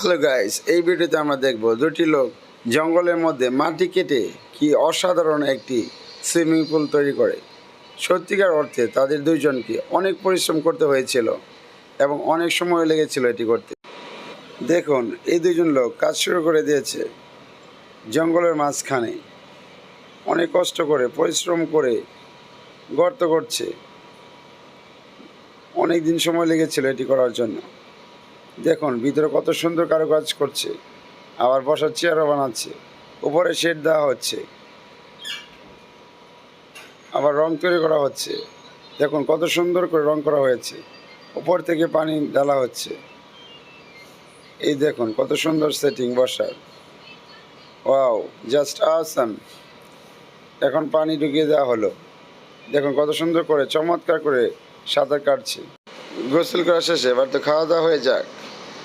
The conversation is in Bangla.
হ্যালো গাইস, এই ভিডিওতে আমরা দেখব দুটি লোক জঙ্গলের মধ্যে মাটি কেটে কি অসাধারণ একটি সুইমিং পুল তৈরি করে। সত্যিকার অর্থে তাদের দুইজনকে অনেক পরিশ্রম করতে হয়েছিল এবং অনেক সময় লেগেছিল এটি করতে। দেখুন, এই দুইজন লোক কাজ শুরু করে দিয়েছে জঙ্গলের মাঝখানে। অনেক কষ্ট করে পরিশ্রম করে গর্ত করছে। অনেক দিন সময় লেগেছিল এটি করার জন্য। দেখুন ভিতরে কত সুন্দর কারুকাজ করছে, আবার বসার চেয়ারও বানাচ্ছে, উপরে শেড দেওয়া হচ্ছে, আবার রং তৈরি করা হচ্ছে। দেখুন কত সুন্দর করে রং করা হয়েছে, উপর থেকে পানি ঢালা হচ্ছে। এই দেখুন কত সুন্দর সেটিং বসার, ওয়াও জাস্ট আসাম। এখন পানি ঢুকিয়ে দেওয়া হলো, দেখুন কত সুন্দর করে চমৎকার করে সাঁতার কাটছে। গোসল করা শেষে এবার তো খাওয়া দাওয়া হয়ে যাক।